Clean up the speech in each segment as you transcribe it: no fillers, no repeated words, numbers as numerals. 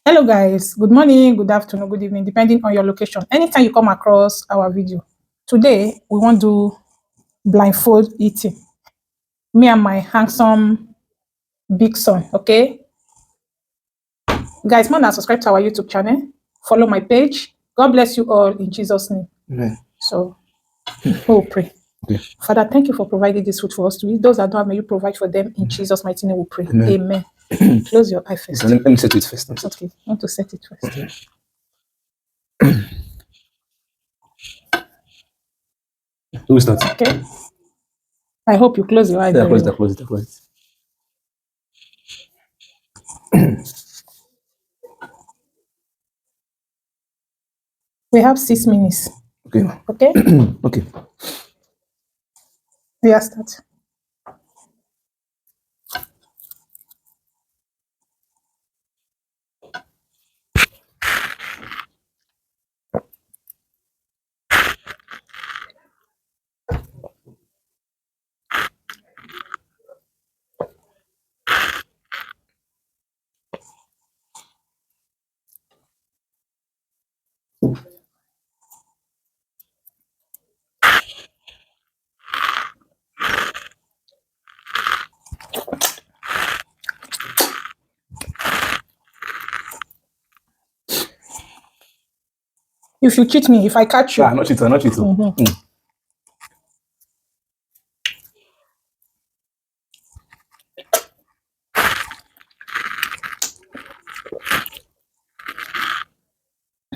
Hello guys, good morning, good afternoon, good evening, depending on your location. Anytime you come across our video. Today, we want to do blindfold eating. Me and my handsome big son, okay? Guys, man, subscribe to our YouTube channel. Follow my page. God bless you all in Jesus' name. Amen. So, we'll pray. Okay. Father, thank you for providing this food for us to eat. Those that don't have, may you provide for them. In Jesus' mighty name we pray. Amen. Amen. Close your eye first. So let me set it first. Okay, I want to set it first. Who is that? Okay. I hope you close your eye. Yeah, Very close it, well. close it, close it. We have 6 minutes. Okay. Okay? Okay. We are start. If you cheat me, if I catch you. Ah, not cheating, not cheating.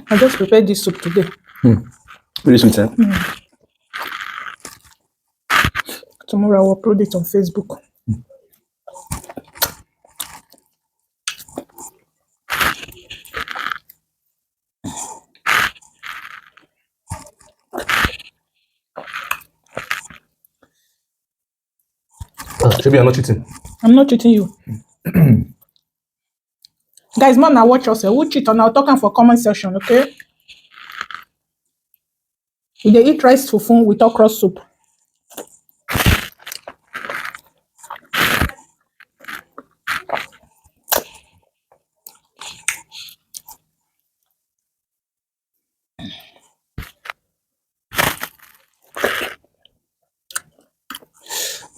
I just prepared this soup today. Very sweet, eh? Tomorrow I will upload it on Facebook. Maybe I'm not cheating. I'm not cheating you. Guys, man, now watch yourself. Who cheat on our talking for comment section, okay? We dey eat rice fufu with okra soup.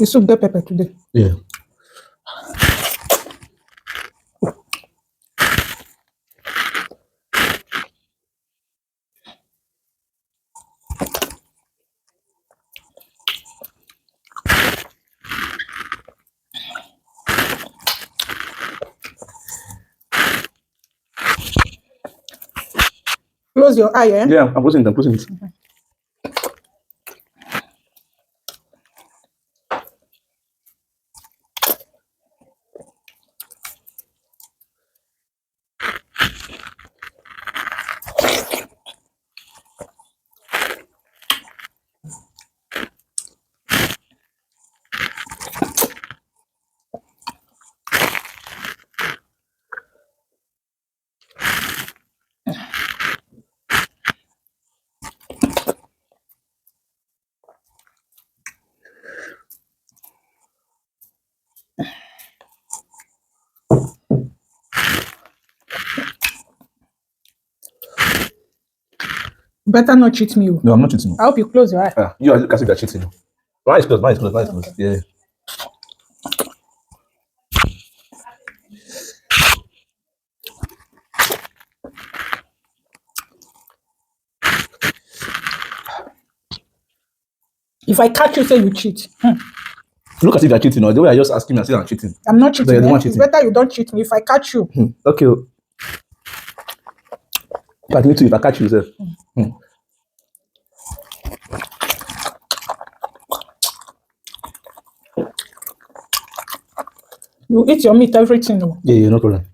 The soup get pepper today. Yeah. Close your eye, eh? Yeah, I'm closing it, I'm closing it. Better not cheat me. No, I'm not cheating. I hope you close your eye. Ah, you are as if you're cheating. Mine is closed, mine is closed, mine is closed. Yeah. If I catch you, say you cheat. Look as if you're cheating, or the way you're just asking me, I say I'm cheating. I'm not cheating. You're the one It's cheating. better you don't cheat me if I catch you. Okay. But me too, if I catch you, sir. You eat your meat, everything. Oh. Yeah, no problem.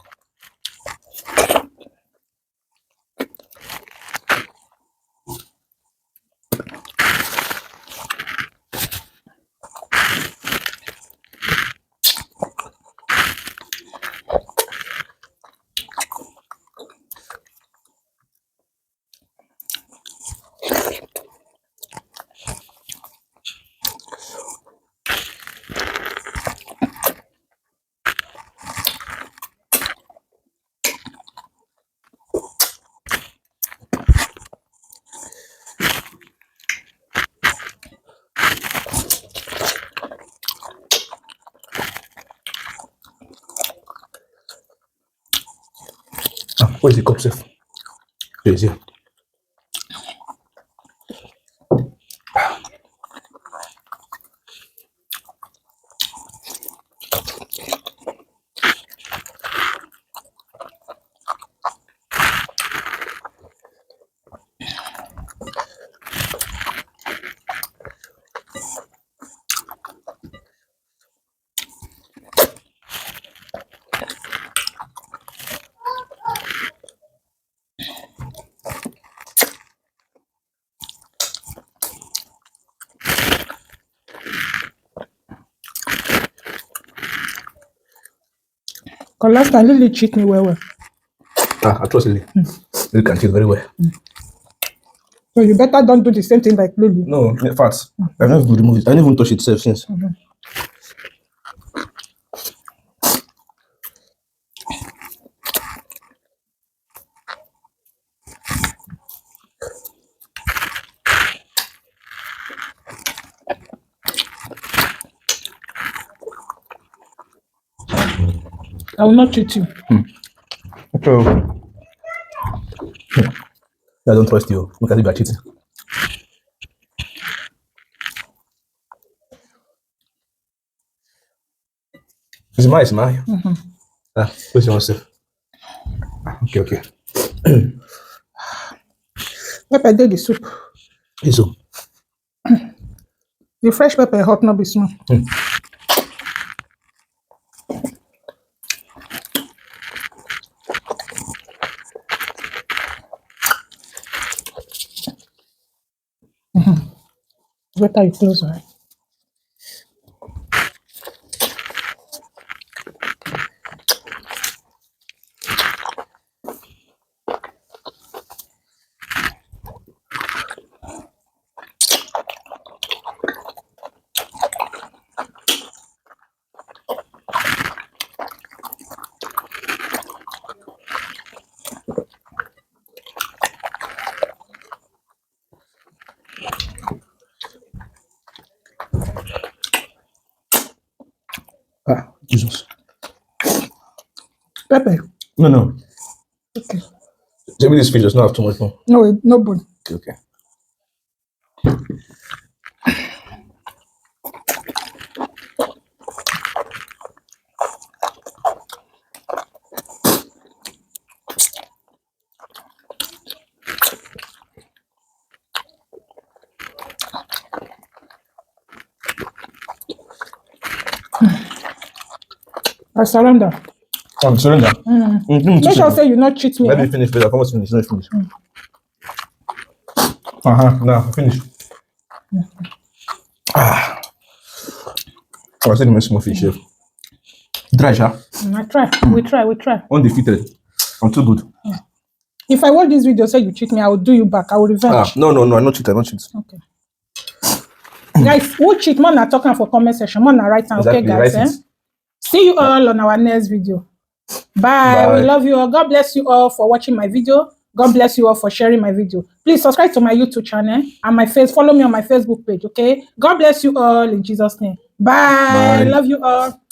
Where's the cup safe? Here, here. Because last time Lily cheat me well. I trust Lily. Lily can cheat very well. So you better don't do the same thing like Lily. No, in fact, I've never even removed it. I didn't even touch it since. I will not cheat you. Okay. I don't trust you. Look at you are cheating. It's mine. Where's your stuff? Okay. Pepper did the soup. It's so. The fresh pepper hot, not be small. Better you close your eye. Jesus. Pepper. No. Okay. Maybe this fish does not have too much more. No, no bone. Okay. I surrender. Surrender. Make sure say you not cheat me. Let me finish first. I almost finished. Let me finish. Now finish. I said my small fish, chef. Dry, sha. I try. We try. Undefeated. I'm too good. If I watch this video, say you cheat me, I will do you back. I will revenge. No. I'm not cheat. Okay. Guys, who cheat? Man, are talking for comment section. Man, are right now. Exactly, Okay, guys. See you all on our next video. Bye. We love you all. God bless you all for watching my video. God bless you all for sharing my video. Please subscribe to my YouTube channel and follow me on my Facebook page. Okay. God bless you all in Jesus' name. Bye. Love you all.